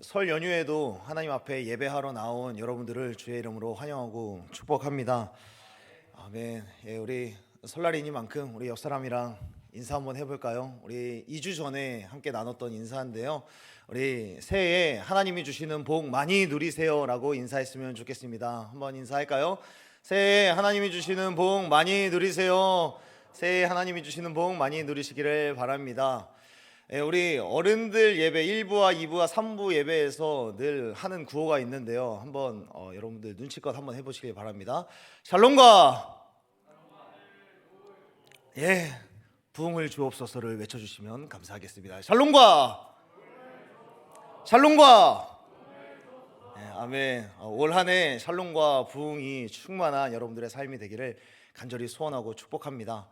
설 연휴에도 하나님 앞에 예배하러 나온 여러분들을 주의 이름으로 환영하고 축복합니다. 아멘. 우리 설날이니만큼 우리 옆 사람이랑 인사 한번 해볼까요? 우리 2주 전에 함께 나눴던 인사인데요. 우리 새해에 하나님이 주시는 복 많이 누리세요라고 인사했으면 좋겠습니다. 한번 인사할까요? 새해에 하나님이 주시는 복 많이 누리세요. 새해에 하나님이 주시는 복 많이 누리시기를 바랍니다. 우리 어른들 예배 1부와 2부와 3부 예배에서 늘 하는 구호가 있는데요. 한번 여러분들 눈치껏 한번 해보시길 바랍니다. 샬롬과 부흥을 주옵소서를 외쳐주시면 감사하겠습니다. 샬롬과 아멘. 올 한 해 샬롬과 부흥이 충만한 여러분들의 삶이 되기를 간절히 소원하고 축복합니다.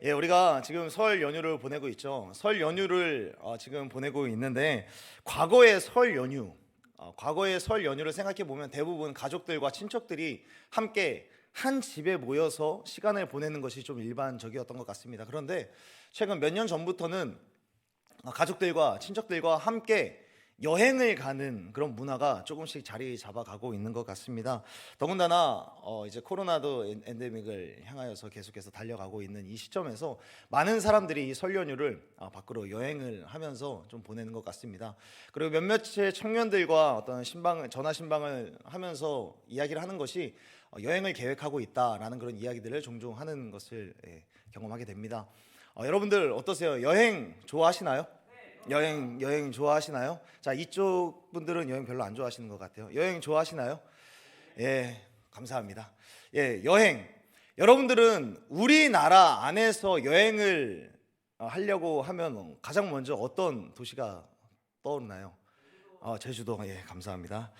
우리가 지금 설 연휴를 보내고 있죠. 설 연휴를 지금 보내고 있는데 과거의 설 연휴를 생각해 보면 대부분 가족들과 친척들이 함께 한 집에 모여서 시간을 보내는 것이 좀 일반적이었던 것 같습니다. 그런데 최근 몇 년 전부터는 가족들과 친척들과 함께 여행을 가는 그런 문화가 조금씩 자리 잡아가고 있는 것 같습니다. 더군다나 이제 코로나도 엔데믹을 향하여서 계속해서 달려가고 있는 이 시점에서 많은 사람들이 이 설 연휴를 밖으로 여행을 하면서 좀 보내는 것 같습니다. 그리고 몇몇의 청년들과 어떤 전화 신방을 하면서 이야기를 하는 것이 여행을 계획하고 있다라는 그런 이야기들을 종종 하는 것을 경험하게 됩니다. 여러분들 어떠세요? 여행 좋아하시나요? 여행 좋아하시나요? 자, 이쪽 분들은 여행 별로 안 좋아하시는 것 같아요. 여행 좋아하시나요? 감사합니다. 여행. 여러분들은 우리나라 안에서 여행을 하려고 하면 가장 먼저 어떤 도시가 떠오르나요? 제주도. 감사합니다.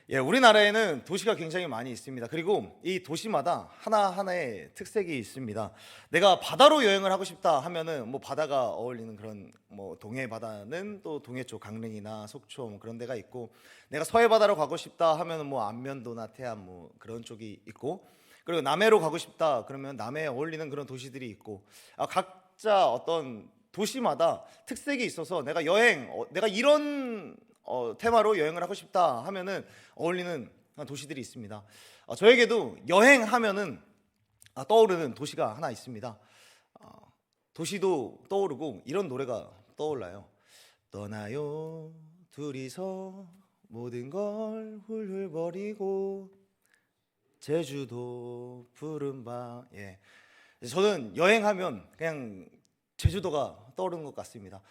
우리나라에는 도시가 굉장히 많이 있습니다. 그리고 이 도시마다 하나하나의 특색이 있습니다. 내가 바다로 여행을 하고 싶다 하면은 바다가 어울리는 그런 동해 바다는 또 동해 쪽 강릉이나 속초 그런 데가 있고, 내가 서해 바다로 가고 싶다 하면은 안면도나 태안 그런 쪽이 있고, 그리고 남해로 가고 싶다 그러면 남해에 어울리는 그런 도시들이 있고, 각자 어떤 도시마다 특색이 있어서 내가 이런 테마로 여행을 하고 싶다 하면은 어울리는 도시들이 있습니다. 저에게도 여행하면은 떠오르는 도시가 하나 있습니다. 도시도 떠오르고 이런 노래가 떠올라요. 떠나요 둘이서 모든 걸 훌훌 버리고 제주도 푸른 밤. 저는 여행하면 그냥 제주도가 떠오르는 것 같습니다.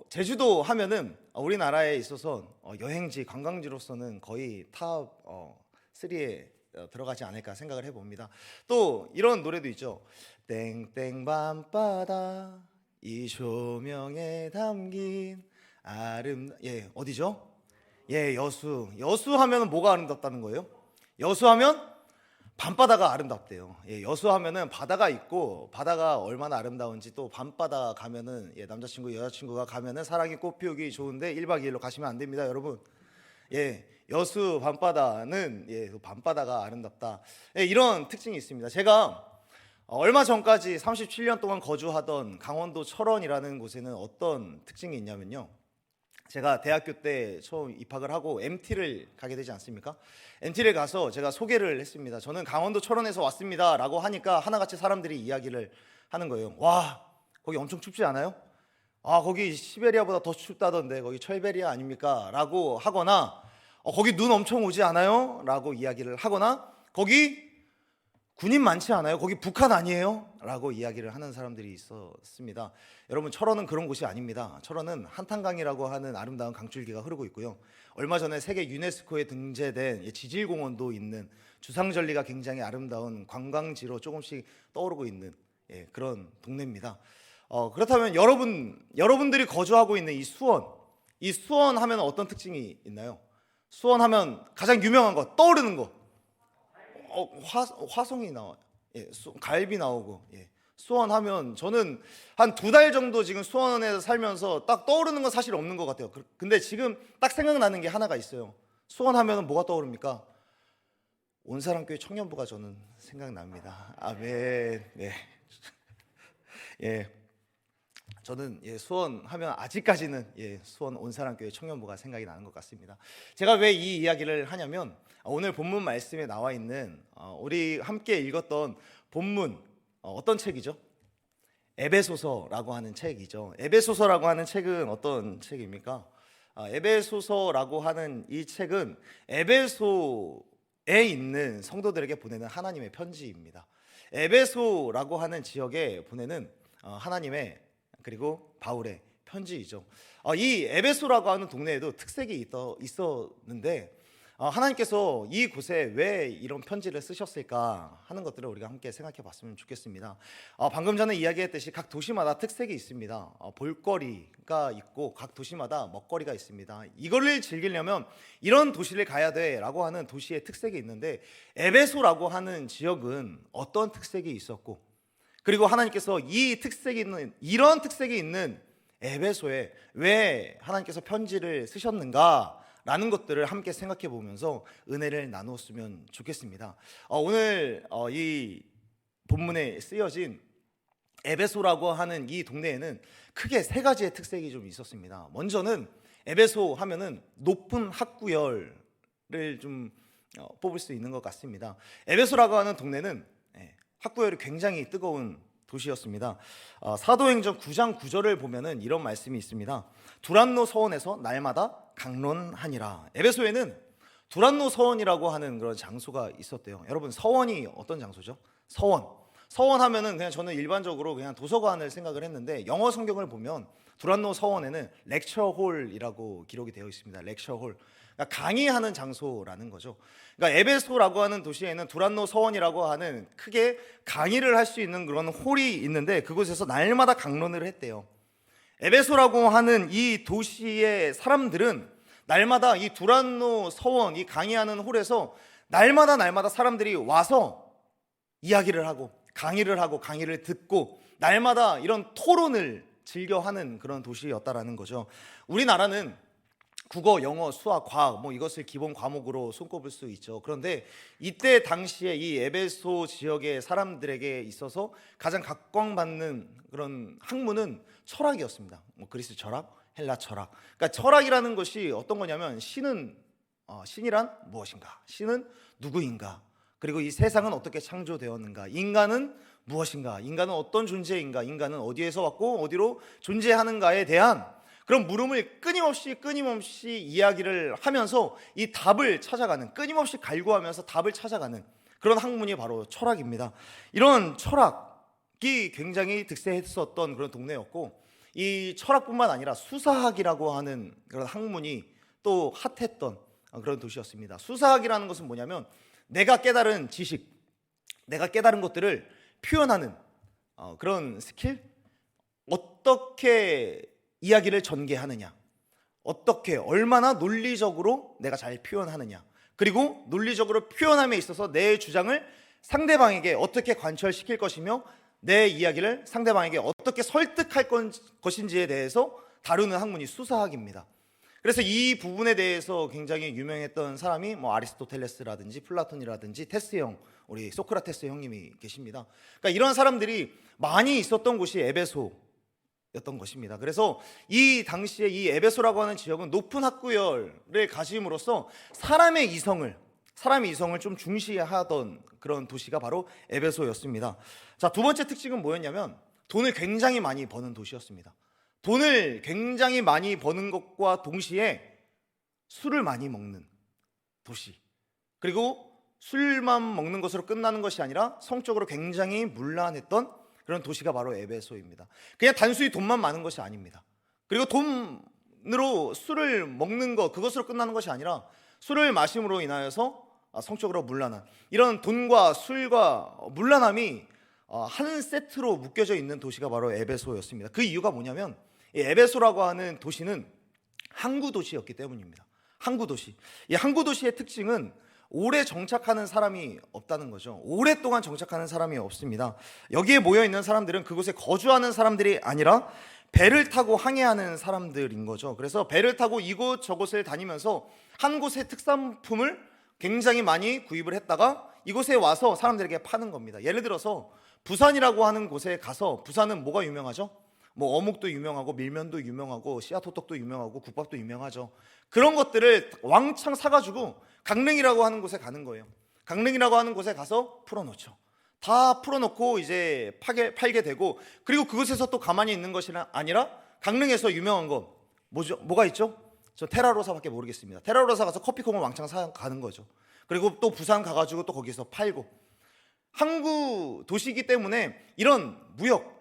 제주도 하면은 우리나라에 있어서 여행지, 관광지로서는 거의 탑 3에 들어가지 않을까 생각을 해봅니다. 또 이런 노래도 있죠. 땡땡 밤바다 이 조명에 담긴 어디죠? 여수 하면은 뭐가 아름답다는 거예요? 여수하면 밤바다가 아름답대요. 여수하면은 바다가 있고, 바다가 얼마나 아름다운지, 또 밤바다 가면은 남자친구 여자친구가 가면은 사랑이 꽃피우기 좋은데 1박 2일로 가시면 안 됩니다, 여러분. 여수 밤바다는 밤바다가 아름답다. 이런 특징이 있습니다. 제가 얼마 전까지 37년 동안 거주하던 강원도 철원이라는 곳에는 어떤 특징이 있냐면요, 제가 대학교 때 처음 입학을 하고 MT를 가게 되지 않습니까? MT를 가서 제가 소개를 했습니다. 저는 강원도 철원에서 왔습니다 라고 하니까 하나같이 사람들이 이야기를 하는 거예요. 와, 거기 엄청 춥지 않아요? 거기 시베리아보다 더 춥다던데 거기 철베리아 아닙니까? 라고 하거나, 거기 눈 엄청 오지 않아요? 라고 이야기를 하거나, 거기 군인 많지 않아요? 거기 북한 아니에요? 라고 이야기를 하는 사람들이 있었습니다. 여러분, 철원은 그런 곳이 아닙니다. 철원은 한탄강이라고 하는 아름다운 강줄기가 흐르고 있고요, 얼마 전에 세계 유네스코에 등재된 지질공원도 있는, 주상절리가 굉장히 아름다운 관광지로 조금씩 떠오르고 있는 그런 동네입니다. 그렇다면 여러분들이 거주하고 있는 이 수원 하면 어떤 특징이 있나요? 수원 하면 가장 유명한 거, 떠오르는 거, 화성이 나와요. 갈비 나오고. 수원하면 저는 한 2달 정도 지금 수원에서 살면서 딱 떠오르는 건 사실 없는 것 같아요. 근데 지금 딱 생각나는 게 하나가 있어요. 수원하면 뭐가 떠오릅니까? 온사람교회 청년부가 저는 생각납니다. 아멘. 저는 수원 하면 아직까지는 수원 온사랑교회 청년부가 생각이 나는 것 같습니다. 제가 왜 이 이야기를 하냐면 오늘 본문 말씀에 나와 있는 우리 함께 읽었던 본문 어떤 책이죠? 에베소서라고 하는 책이죠. 에베소서라고 하는 책은 어떤 책입니까? 에베소서라고 하는 이 책은 에베소에 있는 성도들에게 보내는 하나님의 편지입니다. 에베소라고 하는 지역에 보내는 하나님의 그리고 바울의 편지이죠. 이 에베소라고 하는 동네에도 특색이 있었는데 하나님께서 이곳에 왜 이런 편지를 쓰셨을까 하는 것들을 우리가 함께 생각해 봤으면 좋겠습니다. 방금 전에 이야기했듯이 각 도시마다 특색이 있습니다. 볼거리가 있고 각 도시마다 먹거리가 있습니다. 이거를 즐기려면 이런 도시를 가야 돼라고 하는 도시의 특색이 있는데 에베소라고 하는 지역은 어떤 특색이 있었고 그리고 하나님께서 이런 특색이 있는 에베소에 왜 하나님께서 편지를 쓰셨는가 라는 것들을 함께 생각해 보면서 은혜를 나누었으면 좋겠습니다. 오늘 이 본문에 쓰여진 에베소라고 하는 이 동네에는 크게 세 가지의 특색이 좀 있었습니다. 먼저는 에베소 하면은 높은 학구열을 좀 뽑을 수 있는 것 같습니다. 에베소라고 하는 동네는 학구열이 굉장히 뜨거운 도시였습니다. 사도행전 9장 9절을 보면은 이런 말씀이 있습니다. 두란노 서원에서 날마다 강론하니라. 에베소에는 두란노 서원이라고 하는 그런 장소가 있었대요. 여러분, 서원이 어떤 장소죠? 서원 하면은 그냥 저는 일반적으로 그냥 도서관을 생각을 했는데 영어 성경을 보면 두란노 서원에는 렉처홀이라고 기록이 되어 있습니다. 렉처홀. 그러니까 강의하는 장소라는 거죠. 그러니까 에베소라고 하는 도시에는 두란노 서원이라고 하는 크게 강의를 할 수 있는 그런 홀이 있는데 그곳에서 날마다 강론을 했대요. 에베소라고 하는 이 도시의 사람들은 날마다 이 두란노 서원, 이 강의하는 홀에서 날마다 사람들이 와서 이야기를 하고 강의를 듣고 날마다 이런 토론을 즐겨하는 그런 도시였다라는 거죠. 우리나라는 국어, 영어, 수학, 과학 이것을 기본 과목으로 손꼽을 수 있죠. 그런데 이때 당시에 이 에베소 지역의 사람들에게 있어서 가장 각광받는 그런 학문은 철학이었습니다. 그리스 철학, 헬라 철학. 그러니까 철학이라는 것이 어떤 거냐면 신이란 무엇인가? 신은 누구인가? 그리고 이 세상은 어떻게 창조되었는가? 인간은 무엇인가? 인간은 어떤 존재인가? 인간은 어디에서 왔고 어디로 존재하는가에 대한 그런 물음을 끊임없이 이야기를 하면서 이 답을 찾아가는, 끊임없이 갈구하면서 답을 찾아가는 그런 학문이 바로 철학입니다. 이런 철학이 굉장히 득세했었던 그런 동네였고 이 철학뿐만 아니라 수사학이라고 하는 그런 학문이 또 핫했던 그런 도시였습니다. 수사학이라는 것은 뭐냐면 내가 깨달은 지식, 내가 깨달은 것들을 표현하는 그런 스킬, 어떻게 이야기를 전개하느냐, 어떻게 얼마나 논리적으로 내가 잘 표현하느냐, 그리고 논리적으로 표현함에 있어서 내 주장을 상대방에게 어떻게 관철시킬 것이며 내 이야기를 상대방에게 어떻게 설득할 것인지에 대해서 다루는 학문이 수사학입니다. 그래서 이 부분에 대해서 굉장히 유명했던 사람이 아리스토텔레스라든지 플라톤이라든지 테스 형, 우리 소크라테스 형님이 계십니다. 그러니까 이런 사람들이 많이 있었던 곳이 에베소였던 것입니다. 그래서 이 당시에 이 에베소라고 하는 지역은 높은 학구열을 가짐으로써 사람의 이성을 좀 중시하던 그런 도시가 바로 에베소였습니다. 자, 두 번째 특징은 뭐였냐면 돈을 굉장히 많이 버는 도시였습니다. 돈을 굉장히 많이 버는 것과 동시에 술을 많이 먹는 도시, 그리고 술만 먹는 것으로 끝나는 것이 아니라 성적으로 굉장히 문란했던 그런 도시가 바로 에베소입니다. 그냥 단순히 돈만 많은 것이 아닙니다. 그리고 돈으로 술을 먹는 것, 그것으로 끝나는 것이 아니라 술을 마심으로 인하여서 성적으로 문란한, 이런 돈과 술과 문란함이 한 세트로 묶여져 있는 도시가 바로 에베소였습니다. 그 이유가 뭐냐면 이 에베소라고 하는 도시는 항구 도시였기 때문입니다. 항구 도시. 이 항구 도시의 특징은 오래 정착하는 사람이 없다는 거죠. 오랫동안 정착하는 사람이 없습니다. 여기에 모여 있는 사람들은 그곳에 거주하는 사람들이 아니라 배를 타고 항해하는 사람들인 거죠. 그래서 배를 타고 이곳 저곳을 다니면서 한 곳의 특산품을 굉장히 많이 구입을 했다가 이곳에 와서 사람들에게 파는 겁니다. 예를 들어서 부산이라고 하는 곳에 가서, 부산은 뭐가 유명하죠? 뭐 어묵도 유명하고 밀면도 유명하고 씨앗호떡도 유명하고 국밥도 유명하죠. 그런 것들을 왕창 사가지고 강릉이라고 하는 곳에 가는 거예요. 강릉이라고 하는 곳에 가서 풀어놓죠. 다 풀어놓고 이제 팔게 되고, 그리고 그곳에서 또 가만히 있는 것이 아니라 강릉에서 유명한 거 뭐가 있죠? 저 테라로사밖에 모르겠습니다. 테라로사 가서 커피콩을 왕창 사 가는 거죠. 그리고 또 부산 가가지고 또 거기서 팔고. 항구 도시이기 때문에 이런 무역,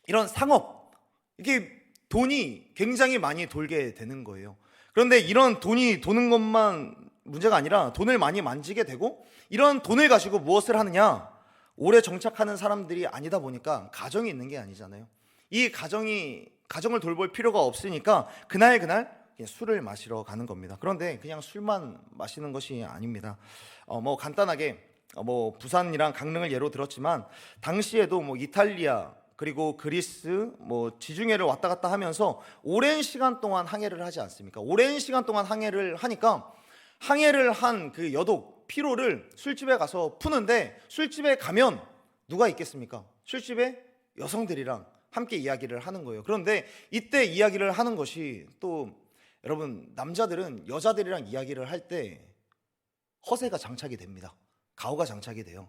이런 상업, 이게 돈이 굉장히 많이 돌게 되는 거예요. 그런데 이런 돈이 도는 것만 문제가 아니라 돈을 많이 만지게 되고, 이런 돈을 가지고 무엇을 하느냐? 오래 정착하는 사람들이 아니다 보니까 가정이 있는 게 아니잖아요. 이 가정을 돌볼 필요가 없으니까 그날 그냥 술을 마시러 가는 겁니다. 그런데 그냥 술만 마시는 것이 아닙니다. 뭐 간단하게 뭐 부산이랑 강릉을 예로 들었지만, 당시에도 뭐 이탈리아 그리고 그리스 뭐 지중해를 왔다 갔다 하면서 오랜 시간 동안 항해를 하지 않습니까? 오랜 시간 동안 항해를 하니까 항해를 한 그 여독, 피로를 술집에 가서 푸는데, 술집에 가면 누가 있겠습니까? 술집에 여성들이랑 함께 이야기를 하는 거예요. 그런데 이때 이야기를 하는 것이, 또 여러분, 남자들은 여자들이랑 이야기를 할 때 허세가 장착이 됩니다. 가오가 장착이 돼요.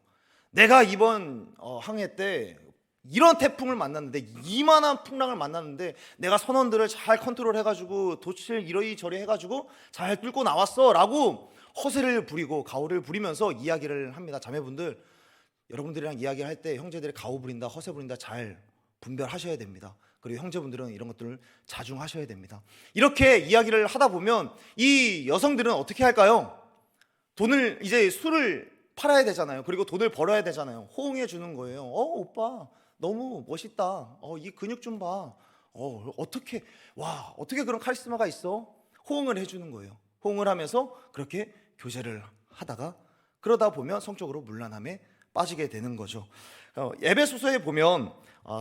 내가 이번 항해 때 이런 태풍을 만났는데, 이만한 풍랑을 만났는데 내가 선원들을 잘 컨트롤 해가지고 돛을 이러이저리 해가지고 잘 뚫고 나왔어 라고 허세를 부리고 가오를 부리면서 이야기를 합니다. 자매분들, 여러분들이랑 이야기할 때 형제들이 가오 부린다, 허세 부린다 잘 분별하셔야 됩니다. 그리고 형제분들은 이런 것들을 자중하셔야 됩니다. 이렇게 이야기를 하다 보면 이 여성들은 어떻게 할까요? 돈을, 이제 술을 팔아야 되잖아요. 그리고 돈을 벌어야 되잖아요. 호응해 주는 거예요. 오빠 너무 멋있다. 이 근육 좀 봐. 어떻게 그런 카리스마가 있어? 호응을 해주는 거예요. 호응을 하면서 그렇게 교제를 하다가, 그러다 보면 성적으로 문란함에 빠지게 되는 거죠. 에베소서에 보면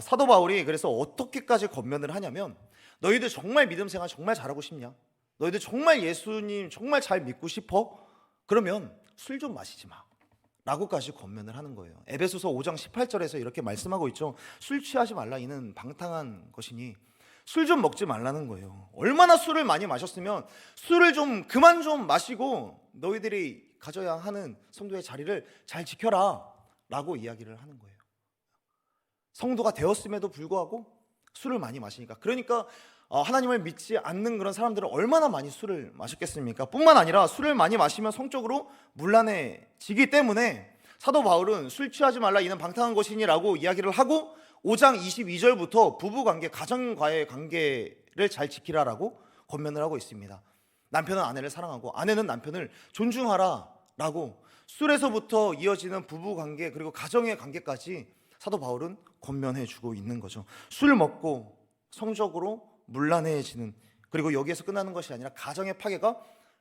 사도 바울이 그래서 어떻게까지 권면을 하냐면, 너희들 정말 믿음 생활 정말 잘하고 싶냐? 너희들 정말 예수님 정말 잘 믿고 싶어? 그러면 술 좀 마시지 마 라고까지 권면을 하는 거예요. 에베소서 5장 18절에서 이렇게 말씀하고 있죠. 술 취하지 말라, 이는 방탕한 것이니. 술 좀 먹지 말라는 거예요. 얼마나 술을 많이 마셨으면 술을 좀 그만 좀 마시고 너희들이 가져야 하는 성도의 자리를 잘 지켜라 라고 이야기를 하는 거예요. 성도가 되었음에도 불구하고 술을 많이 마시니까, 그러니까 하나님을 믿지 않는 그런 사람들은 얼마나 많이 술을 마셨겠습니까? 뿐만 아니라 술을 많이 마시면 성적으로 문란해지기 때문에 사도 바울은 술 취하지 말라, 이는 방탕한 것이니 라고 이야기를 하고, 5장 22절부터 부부관계, 가정과의 관계를 잘 지키라라고 권면을 하고 있습니다. 남편은 아내를 사랑하고 아내는 남편을 존중하라 라고, 술에서부터 이어지는 부부관계 그리고 가정의 관계까지 사도 바울은 권면해 주고 있는 거죠. 술 먹고 성적으로 문란해지는, 그리고 여기에서 끝나는 것이 아니라 가정의 파괴가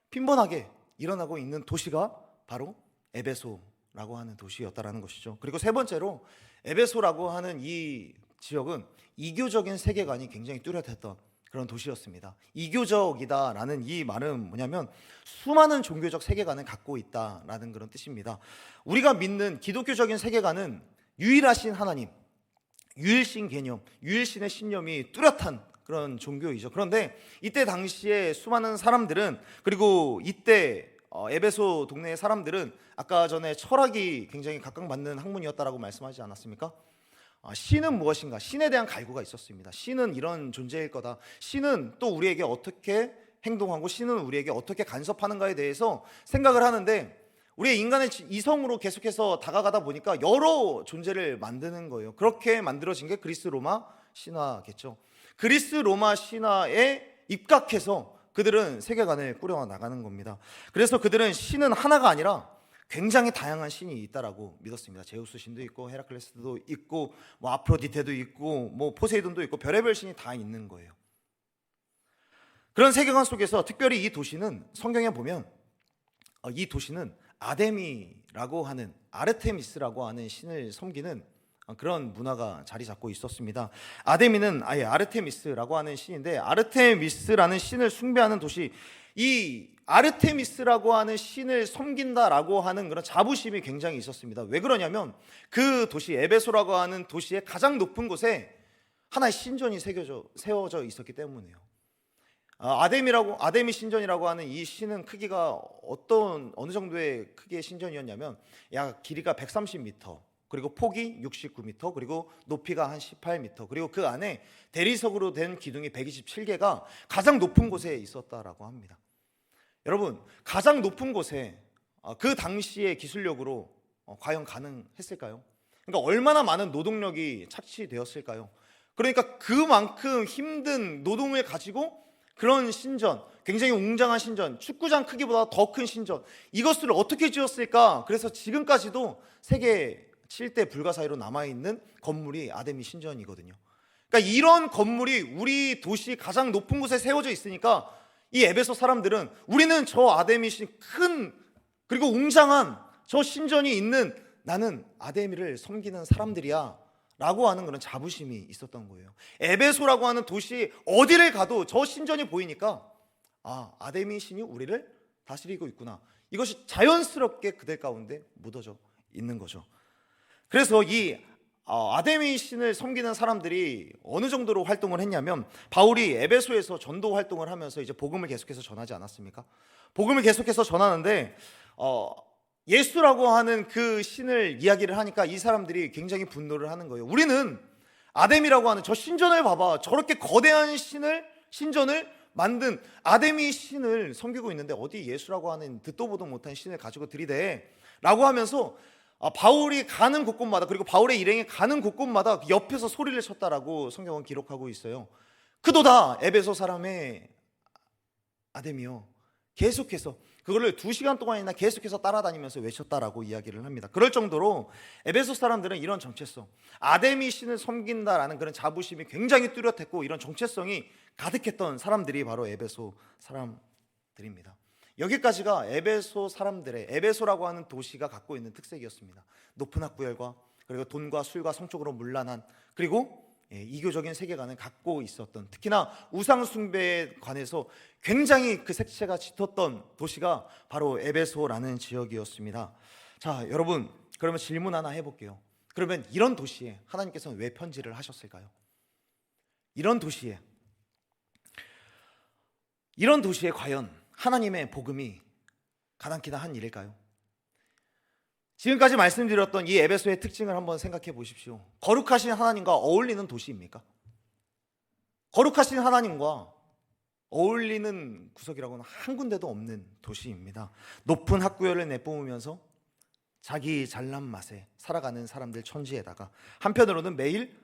빈번하게 일어나고 있는 도시가 바로 에베소라고 하는 도시였다라는 것이죠. 그리고 세 번째로, 에베소라고 하는 이 지역은 이교적인 세계관이 굉장히 뚜렷했던 그런 도시였습니다. 이교적이다라는 이 말은 뭐냐면 수많은 종교적 세계관을 갖고 있다라는 그런 뜻입니다. 우리가 믿는 기독교적인 세계관은 유일하신 하나님, 유일신 개념, 유일신의 신념이 뚜렷한 그런 종교이죠. 그런데 이때 당시에 수많은 사람들은, 그리고 이때 에베소 동네의 사람들은 아까 전에 철학이 굉장히 각광받는 학문이었다라고 말씀하지 않았습니까? 신은 무엇인가? 신에 대한 갈구가 있었습니다. 신은 이런 존재일 거다. 신은 또 우리에게 어떻게 행동하고 신은 우리에게 어떻게 간섭하는가에 대해서 생각을 하는데, 우리의 인간의 이성으로 계속해서 다가가다 보니까 여러 존재를 만드는 거예요. 그렇게 만들어진 게 그리스 로마 신화겠죠. 그리스 로마 신화에 입각해서 그들은 세계관을 꾸려 나가는 겁니다. 그래서 그들은 신은 하나가 아니라 굉장히 다양한 신이 있다라고 믿었습니다. 제우스 신도 있고 헤라클레스도 있고 뭐 아프로디테도 있고 뭐 포세이돈도 있고 별의별 신이 다 있는 거예요. 그런 세계관 속에서 특별히 이 도시는, 성경에 보면 이 도시는 아데미라고 하는, 아르테미스라고 하는 신을 섬기는 그런 문화가 자리 잡고 있었습니다. 아데미는 아예 아르테미스라고 하는 신인데, 아르테미스라는 신을 숭배하는 도시, 이 아르테미스라고 하는 신을 섬긴다라고 하는 그런 자부심이 굉장히 있었습니다. 왜 그러냐면 그 도시, 에베소라고 하는 도시의 가장 높은 곳에 하나의 신전이 세워져 있었기 때문이에요. 아데미 신전이라고 하는 이 신은 크기가 어느 정도의 크기의 신전이었냐면 약 길이가 130m, 그리고 폭이 69m, 그리고 높이가 한 18m, 그리고 그 안에 대리석으로 된 기둥이 127개가 가장 높은 곳에 있었다라고 합니다. 여러분, 가장 높은 곳에 그 당시의 기술력으로 과연 가능했을까요? 그러니까 얼마나 많은 노동력이 착취되었을까요? 그러니까 그만큼 힘든 노동을 가지고 그런 신전, 굉장히 웅장한 신전, 축구장 크기보다 더 큰 신전, 이것을 어떻게 지었을까? 그래서 지금까지도 세계 7대 불가사의로 남아있는 건물이 아데미 신전이거든요. 그러니까 이런 건물이 우리 도시 가장 높은 곳에 세워져 있으니까 이 에베소 사람들은 우리는 저 아데미 큰 그리고 웅장한 저 신전이 있는 나는 아데미를 섬기는 사람들이야 라고 하는 그런 자부심이 있었던 거예요. 에베소라고 하는 도시 어디를 가도 저 신전이 보이니까 아데미 신이 우리를 다스리고 있구나, 이것이 자연스럽게 그들 가운데 묻어져 있는 거죠. 그래서 이 아데미 신을 섬기는 사람들이 어느 정도로 활동을 했냐면, 바울이 에베소에서 전도 활동을 하면서 이제 복음을 계속해서 전하지 않았습니까? 복음을 계속해서 전하는데 예수라고 하는 그 신을 이야기를 하니까 이 사람들이 굉장히 분노를 하는 거예요. 우리는 아데미라고 하는 저 신전을 봐봐, 저렇게 거대한 신전을 만든 아데미 신을 섬기고 있는데 어디 예수라고 하는 듣도 보도 못한 신을 가지고 들이대 라고 하면서 바울이 가는 곳곳마다, 그리고 바울의 일행이 가는 곳곳마다 옆에서 소리를 쳤다라고 성경은 기록하고 있어요. 그도다 에베소 사람의 아데미요, 계속해서 그거를 2시간 동안이나 계속해서 따라다니면서 외쳤다라고 이야기를 합니다. 그럴 정도로 에베소 사람들은 이런 정체성, 아데미 신을 섬긴다라는 그런 자부심이 굉장히 뚜렷했고, 이런 정체성이 가득했던 사람들이 바로 에베소 사람들입니다. 여기까지가 에베소 사람들의, 에베소라고 하는 도시가 갖고 있는 특색이었습니다. 높은 학구열과, 그리고 돈과 술과 성적으로 문란한, 그리고 이교적인 세계관을 갖고 있었던, 특히나 우상 숭배에 관해서 굉장히 그 색채가 짙었던 도시가 바로 에베소라는 지역이었습니다. 자, 여러분, 그러면 질문 하나 해볼게요. 그러면 이런 도시에 하나님께서는 왜 편지를 하셨을까요? 이런 도시에 과연 하나님의 복음이 가당키나 한 일일까요? 지금까지 말씀드렸던 이 에베소의 특징을 한번 생각해 보십시오. 거룩하신 하나님과 어울리는 도시입니까? 거룩하신 하나님과 어울리는 구석이라고는 한 군데도 없는 도시입니다. 높은 학구열을 내뿜으면서 자기 잘난 맛에 살아가는 사람들 천지에다가, 한편으로는 매일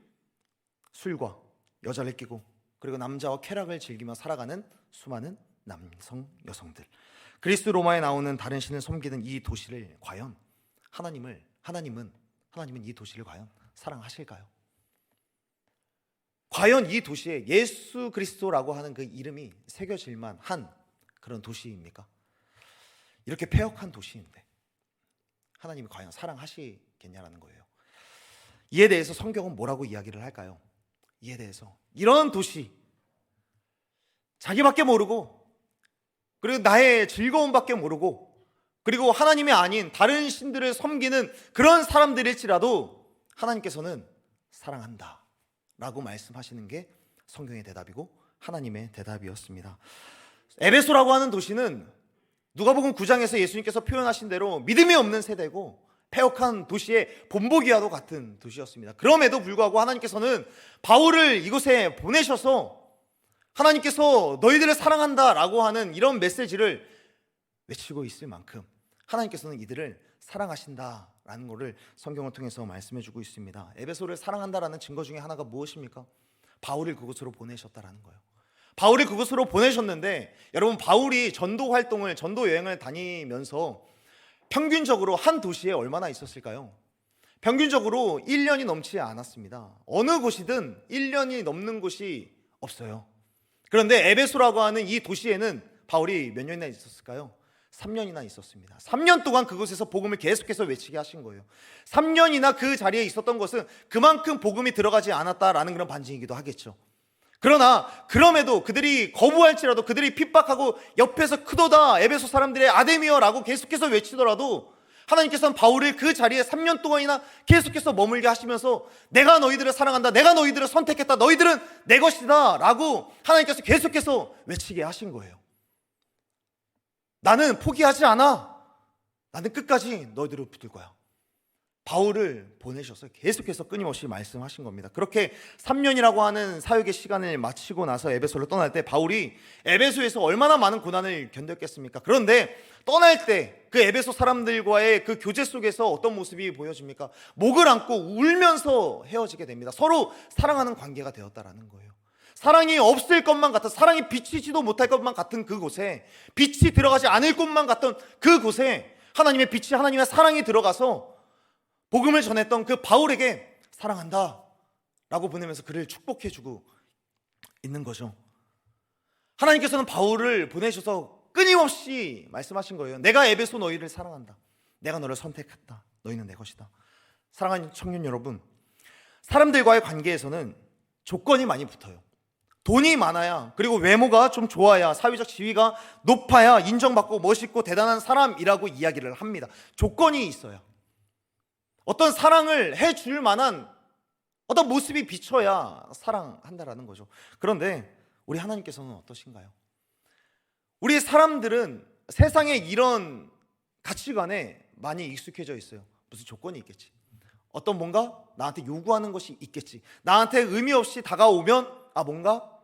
술과 여자를 끼고, 그리고 남자와 쾌락을 즐기며 살아가는 수많은 남성, 여성들, 그리스 로마에 나오는 다른 신을 섬기는 이 도시를 과연 하나님은 이 도시를 과연 사랑하실까요? 과연 이 도시에 예수 그리스도라고 하는 그 이름이 새겨질만 한 그런 도시입니까? 이렇게 폐역한 도시인데 하나님이 과연 사랑하시겠냐라는 거예요. 이에 대해서 성경은 뭐라고 이야기를 할까요? 이에 대해서 이런 도시, 자기밖에 모르고, 그리고 나의 즐거움밖에 모르고, 그리고 하나님이 아닌 다른 신들을 섬기는 그런 사람들일지라도 하나님께서는 사랑한다 라고 말씀하시는 게 성경의 대답이고 하나님의 대답이었습니다. 에베소라고 하는 도시는 누가복음 9장에서 예수님께서 표현하신 대로 믿음이 없는 세대고 폐역한 도시의 본보기와도 같은 도시였습니다. 그럼에도 불구하고 하나님께서는 바울을 이곳에 보내셔서 하나님께서 너희들을 사랑한다 라고 하는 이런 메시지를 외치고 있을 만큼 하나님께서는 이들을 사랑하신다라는 것을 성경을 통해서 말씀해 주고 있습니다. 에베소를 사랑한다라는 증거 중에 하나가 무엇입니까? 바울을 그곳으로 보내셨다라는 거예요. 바울을 그곳으로 보내셨는데, 여러분, 바울이 전도 여행을 다니면서 평균적으로 한 도시에 얼마나 있었을까요? 평균적으로 1년이 넘지 않았습니다. 어느 곳이든 1년이 넘는 곳이 없어요. 그런데 에베소라고 하는 이 도시에는 바울이 몇 년이나 있었을까요? 3년이나 있었습니다. 3년 동안 그곳에서 복음을 계속해서 외치게 하신 거예요. 3년이나 그 자리에 있었던 것은 그만큼 복음이 들어가지 않았다라는 그런 반증이기도 하겠죠. 그러나 그럼에도 그들이 거부할지라도, 그들이 핍박하고 옆에서 크도다 에베소 사람들의 아데미어라고 계속해서 외치더라도 하나님께서는 바울을 그 자리에 3년 동안이나 계속해서 머물게 하시면서 내가 너희들을 사랑한다, 내가 너희들을 선택했다, 너희들은 내 것이다 라고 하나님께서 계속해서 외치게 하신 거예요. 나는 포기하지 않아. 나는 끝까지 너희들을 붙들 거야. 바울을 보내셔서 계속해서 끊임없이 말씀하신 겁니다. 그렇게 3년이라고 하는 사역의 시간을 마치고 나서 에베소를 떠날 때 바울이 에베소에서 얼마나 많은 고난을 견뎠겠습니까? 그런데 떠날 때 그 에베소 사람들과의 그 교제 속에서 어떤 모습이 보여집니까? 목을 안고 울면서 헤어지게 됩니다. 서로 사랑하는 관계가 되었다라는 거예요. 사랑이 없을 것만 같은, 사랑이 비치지도 못할 것만 같은 그곳에, 빛이 들어가지 않을 것만 같던 그곳에 하나님의 빛이, 하나님의 사랑이 들어가서 복음을 전했던 그 바울에게 사랑한다 라고 보내면서 그를 축복해주고 있는 거죠. 하나님께서는 바울을 보내셔서 끊임없이 말씀하신 거예요. 내가 에베소 너희를 사랑한다. 내가 너를 선택했다. 너희는 내 것이다. 사랑하는 청년 여러분, 사람들과의 관계에서는 조건이 많이 붙어요. 돈이 많아야, 그리고 외모가 좀 좋아야, 사회적 지위가 높아야 인정받고 멋있고 대단한 사람이라고 이야기를 합니다. 조건이 있어야, 어떤 사랑을 해줄 만한 어떤 모습이 비춰야 사랑한다라는 거죠. 그런데 우리 하나님께서는 어떠신가요? 우리 사람들은 세상의 이런 가치관에 많이 익숙해져 있어요. 무슨 조건이 있겠지, 어떤 뭔가 나한테 요구하는 것이 있겠지, 나한테 의미 없이 다가오면 뭔가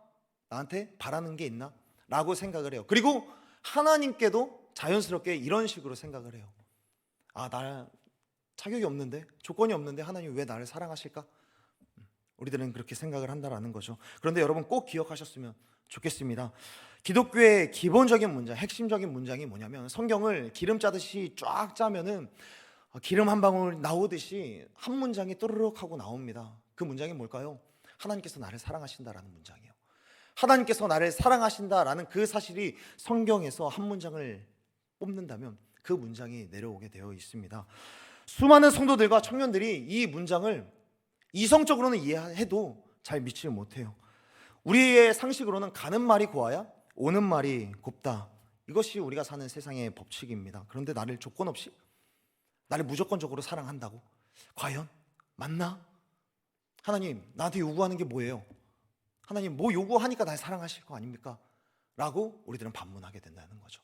나한테 바라는 게 있나? 라고 생각을 해요. 그리고 하나님께도 자연스럽게 이런 식으로 생각을 해요. 나 자격이 없는데, 조건이 없는데 하나님 왜 나를 사랑하실까? 우리들은 그렇게 생각을 한다라는 거죠. 그런데 여러분 꼭 기억하셨으면 좋겠습니다. 기독교의 기본적인 문장, 핵심적인 문장이 뭐냐면, 성경을 기름 짜듯이 쫙 짜면은 기름 한 방울 나오듯이 한 문장이 또르륵 하고 나옵니다. 그 문장이 뭘까요? 하나님께서 나를 사랑하신다라는 문장이에요. 하나님께서 나를 사랑하신다라는 그 사실이 성경에서 한 문장을 뽑는다면 그 문장이 내려오게 되어 있습니다. 수많은 성도들과 청년들이 이 문장을 이성적으로는 이해해도 잘 믿지 못해요. 우리의 상식으로는 가는 말이 고와야 오는 말이 곱다, 이것이 우리가 사는 세상의 법칙입니다. 그런데 나를 조건 없이, 나를 무조건적으로 사랑한다고? 과연 맞나? 하나님 나한테 요구하는 게 뭐예요? 하나님 뭐 요구하니까 날 사랑하실 거 아닙니까? 라고 우리들은 반문하게 된다는 거죠.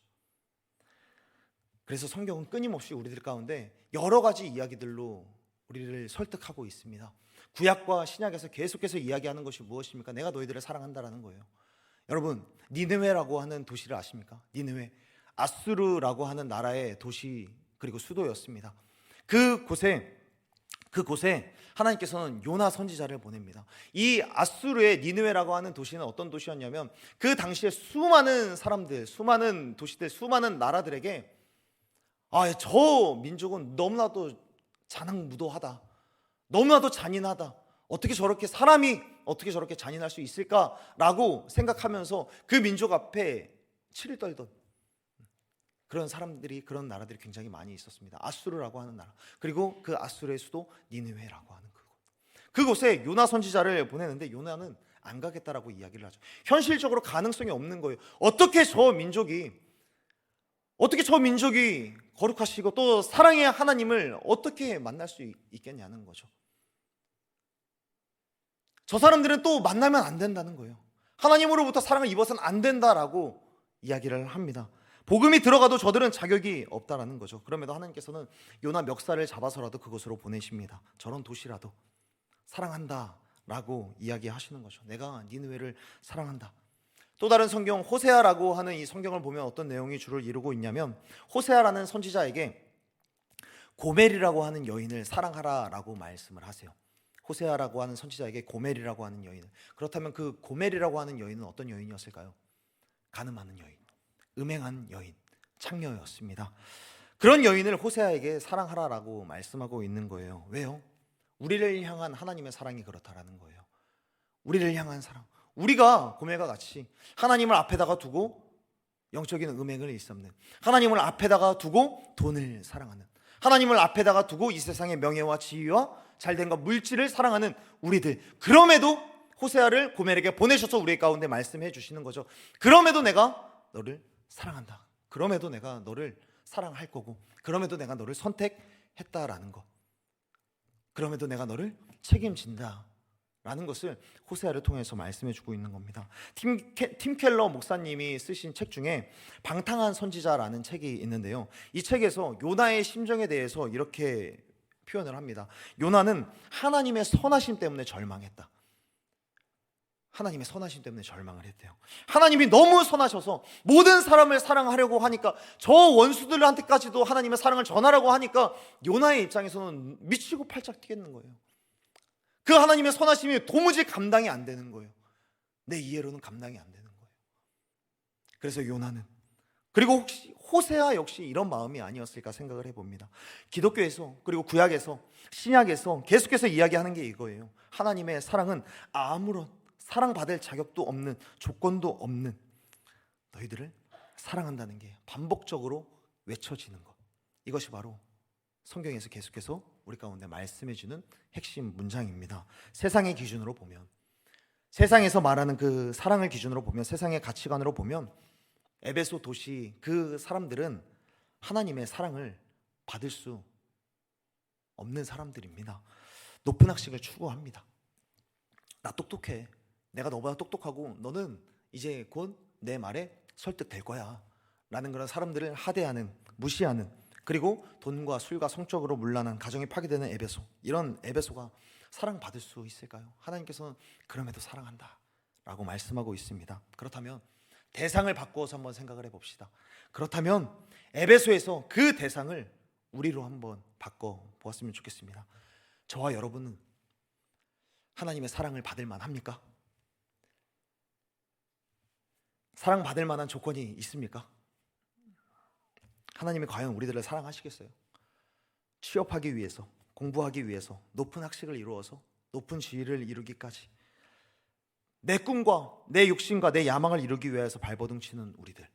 그래서 성경은 끊임없이 우리들 가운데 여러 가지 이야기들로 우리를 설득하고 있습니다. 구약과 신약에서 계속해서 이야기하는 것이 무엇입니까? 내가 너희들을 사랑한다라는 거예요. 여러분, 니느웨라고 하는 도시를 아십니까? 니느웨, 아수르라고 하는 나라의 도시 그리고 수도였습니다. 그곳에 하나님께서는 요나 선지자를 보냅니다. 이 아수르의 니느웨라고 하는 도시는 어떤 도시였냐면, 그 당시에 수많은 사람들, 수많은 도시들, 수많은 나라들에게 저 민족은 너무나도 잔악무도하다, 너무나도 잔인하다, 사람이 어떻게 저렇게 잔인할 수 있을까라고 생각하면서 그 민족 앞에 치를 떨던 그런 사람들이, 그런 나라들이 굉장히 많이 있었습니다. 아수르라고 하는 나라, 그리고 그 아수르의 수도 니느웨라고 하는 그곳에 요나 선지자를 보내는데 요나는 안 가겠다라고 이야기를 하죠. 현실적으로 가능성이 없는 거예요. 어떻게 저 민족이 거룩하시고 또 사랑의 하나님을 어떻게 만날 수 있겠냐는 거죠. 저 사람들은 또 만나면 안 된다는 거예요. 하나님으로부터 사랑을 입어서는 안 된다라고 이야기를 합니다. 복음이 들어가도 저들은 자격이 없다라는 거죠. 그럼에도 하나님께서는 요나 멱살을 잡아서라도 그곳으로 보내십니다. 저런 도시라도 사랑한다라고 이야기하시는 거죠. 내가 니느웨를 사랑한다. 또 다른 성경 호세아라고 하는 이 성경을 보면 어떤 내용이 주를 이루고 있냐면, 호세아라는 선지자에게 고멜이라고 하는 여인을 사랑하라라고 말씀을 하세요. 호세아라고 하는 선지자에게 고멜이라고 하는 여인. 그렇다면 그 고멜이라고 하는 여인은 어떤 여인이었을까요? 간음하는 여인, 음행한 여인, 창녀였습니다. 그런 여인을 호세아에게 사랑하라라고 말씀하고 있는 거예요. 왜요? 우리를 향한 하나님의 사랑이 그렇다라는 거예요. 우리를 향한 사랑, 우리가 고멜과 같이 하나님을 앞에다가 두고 영적인 음행을 일삼는, 하나님을 앞에다가 두고 돈을 사랑하는, 하나님을 앞에다가 두고 이 세상의 명예와 지위와 잘된과 물질을 사랑하는 우리들, 그럼에도 호세아를 고멜에게 보내셔서 우리 가운데 말씀해 주시는 거죠. 그럼에도 내가 너를 사랑한다. 그럼에도 내가 너를 사랑할 거고, 그럼에도 내가 너를 선택했다라는 것, 그럼에도 내가 너를 책임진다라는 것을 호세아를 통해서 말씀해 주고 있는 겁니다. 팀 켈러 목사님이 쓰신 책 중에 방탕한 선지자라는 책이 있는데요, 이 책에서 요나의 심정에 대해서 이렇게 표현을 합니다. 요나는 하나님의 선하심 때문에 절망했다. 하나님의 선하심 때문에 절망을 했대요. 하나님이 너무 선하셔서 모든 사람을 사랑하려고 하니까, 저 원수들한테까지도 하나님의 사랑을 전하라고 하니까 요나의 입장에서는 미치고 팔짝 뛰겠는 거예요. 그 하나님의 선하심이 도무지 감당이 안 되는 거예요. 내 이해로는 감당이 안 되는 거예요. 그래서 요나는, 그리고 혹시 호세아 역시 이런 마음이 아니었을까 생각을 해봅니다. 기독교에서, 그리고 구약에서, 신약에서 계속해서 이야기하는 게 이거예요. 하나님의 사랑은 아무런 사랑받을 자격도 없는, 조건도 없는 너희들을 사랑한다는 게 반복적으로 외쳐지는 것, 이것이 바로 성경에서 계속해서 우리 가운데 말씀해주는 핵심 문장입니다. 세상의 기준으로 보면, 세상에서 말하는 그 사랑을 기준으로 보면, 세상의 가치관으로 보면 에베소 도시 그 사람들은 하나님의 사랑을 받을 수 없는 사람들입니다. 높은 학식을 추구합니다. 나 똑똑해, 내가 너보다 똑똑하고 너는 이제 곧 내 말에 설득될 거야 라는 그런 사람들을 하대하는, 무시하는, 그리고 돈과 술과 성적으로 문란한 가정이 파괴되는 에베소, 이런 에베소가 사랑받을 수 있을까요? 하나님께서는 그럼에도 사랑한다 라고 말씀하고 있습니다. 그렇다면 대상을 바꾸어서 한번 생각을 해봅시다. 그렇다면 에베소에서 그 대상을 우리로 한번 바꿔보았으면 좋겠습니다. 저와 여러분은 하나님의 사랑을 받을 만합니까? 사랑받을 만한 조건이 있습니까? 하나님이 과연 우리들을 사랑하시겠어요? 취업하기 위해서, 공부하기 위해서, 높은 학식을 이루어서 높은 지위를 이루기까지 내 꿈과 내 욕심과 내 야망을 이루기 위해서 발버둥 치는 우리들,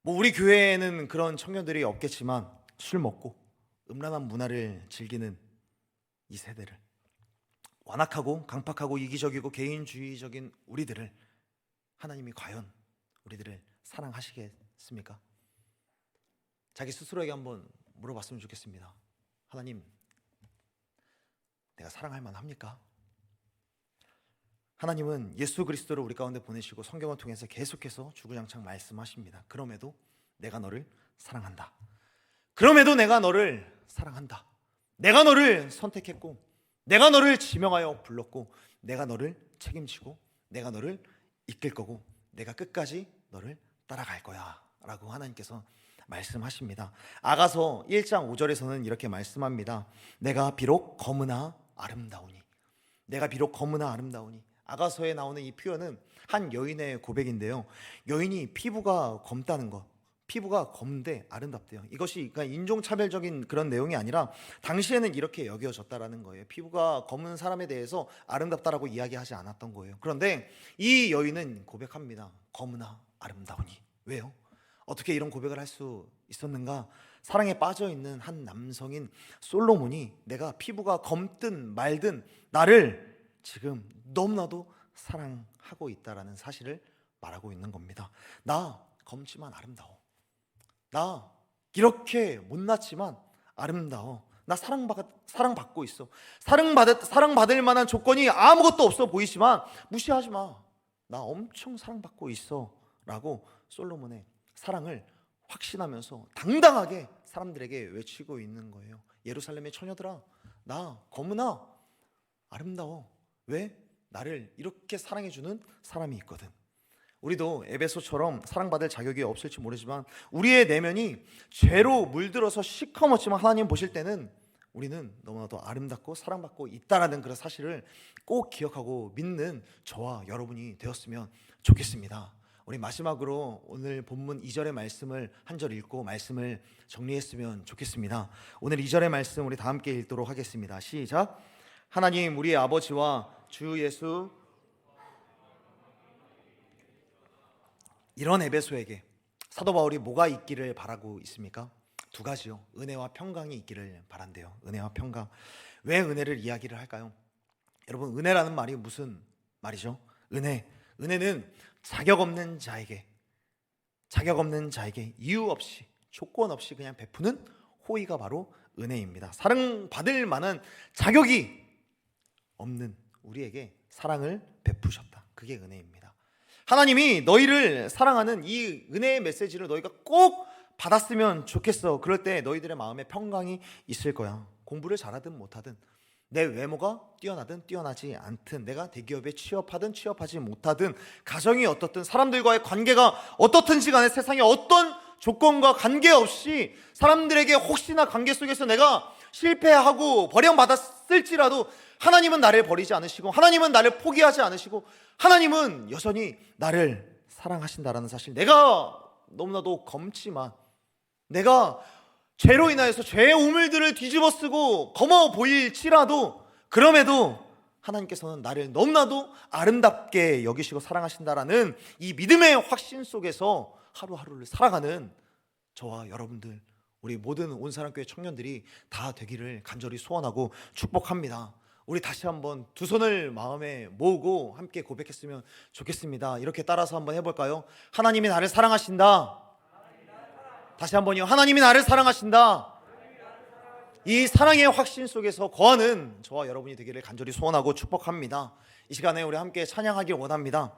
우리 교회에는 그런 청년들이 없겠지만 술 먹고 음란한 문화를 즐기는 이 세대를, 완악하고 강팍하고 이기적이고 개인주의적인 우리들을 하나님이 과연 우리들을 사랑하시겠습니까? 자기 스스로에게 한번 물어봤으면 좋겠습니다. 하나님, 내가 사랑할 만합니까? 하나님은 예수 그리스도를 우리 가운데 보내시고 성경을 통해서 계속해서 주구장창 말씀하십니다. 그럼에도 내가 너를 사랑한다. 그럼에도 내가 너를 사랑한다. 내가 너를 선택했고, 내가 너를 지명하여 불렀고, 내가 너를 책임지고, 내가 너를 이끌 거고, 내가 끝까지 너를 따라갈 거야 라고 하나님께서 말씀하십니다. 아가서 1장 5절에서는 이렇게 말씀합니다. 내가 비록 검으나 아름다우니, 내가 비록 검으나 아름다우니. 아가서에 나오는 이 표현은 한 여인의 고백인데요, 여인이 피부가 검다는 것, 피부가 검은데 아름답대요. 이것이 그러니까 인종차별적인 그런 내용이 아니라 당시에는 이렇게 여겨졌다라는 거예요. 피부가 검은 사람에 대해서 아름답다라고 이야기하지 않았던 거예요. 그런데 이 여인은 고백합니다. 검으나 아름다우니. 왜요? 어떻게 이런 고백을 할 수 있었는가? 사랑에 빠져있는 한 남성인 솔로몬이 내가 피부가 검든 말든 나를 지금 너무나도 사랑하고 있다라는 사실을 말하고 있는 겁니다. 나 검지만 아름다워. 나 이렇게 못났지만 아름다워. 나 사랑받고 있어. 사랑받을 만한 조건이 아무것도 없어 보이지만 무시하지 마. 나 엄청 사랑받고 있어 라고 솔로몬의 사랑을 확신하면서 당당하게 사람들에게 외치고 있는 거예요. 예루살렘의 처녀들아, 나 검으나 아름다워. 왜? 나를 이렇게 사랑해주는 사람이 있거든. 우리도 에베소처럼 사랑받을 자격이 없을지 모르지만 우리의 내면이 죄로 물들어서 시커멓지만 하나님 보실 때는 우리는 너무나도 아름답고 사랑받고 있다라는 그런 사실을 꼭 기억하고 믿는 저와 여러분이 되었으면 좋겠습니다. 우리 마지막으로 오늘 본문 2절의 말씀을 한 절 읽고 말씀을 정리했으면 좋겠습니다. 오늘 2절의 말씀 우리 다 함께 읽도록 하겠습니다. 시작. 하나님 우리의 아버지와 주 예수, 이런 에베소에게 사도 바울이 뭐가 있기를 바라고 있습니까? 두 가지요. 은혜와 평강이 있기를 바란대요. 은혜와 평강. 왜 은혜를 이야기를 할까요? 여러분, 은혜라는 말이 무슨 말이죠? 은혜는 자격 없는 자에게 이유 없이 조건 없이 그냥 베푸는 호의가 바로 은혜입니다. 사랑받을 만한 자격이 없는 우리에게 사랑을 베푸셨다. 그게 은혜입니다. 하나님이 너희를 사랑하는 이 은혜의 메시지를 너희가 꼭 받았으면 좋겠어. 그럴 때 너희들의 마음에 평강이 있을 거야. 공부를 잘하든 못하든, 내 외모가 뛰어나든 뛰어나지 않든, 내가 대기업에 취업하든 취업하지 못하든, 가정이 어떻든, 사람들과의 관계가 어떻든지 간에 세상에 어떤 조건과 관계없이 사람들에게 혹시나 관계 속에서 내가 실패하고 버림받았을지라도 하나님은 나를 버리지 않으시고, 하나님은 나를 포기하지 않으시고, 하나님은 여전히 나를 사랑하신다라는 사실, 내가 너무나도 검지만, 내가 죄로 인하여서 죄의 우물들을 뒤집어 쓰고 검어 보일지라도, 그럼에도 하나님께서는 나를 너무나도 아름답게 여기시고 사랑하신다라는 이 믿음의 확신 속에서 하루하루를 살아가는 저와 여러분들, 우리 모든 온사랑교회 청년들이 다 되기를 간절히 소원하고 축복합니다. 우리 다시 한번 두 손을 마음에 모으고 함께 고백했으면 좋겠습니다. 이렇게 따라서 한번 해볼까요? 하나님이 나를 사랑하신다. 다시 한번요. 하나님이 나를 사랑하신다. 이 사랑의 확신 속에서 거하는 저와 여러분이 되기를 간절히 소원하고 축복합니다. 이 시간에 우리 함께 찬양하길 원합니다.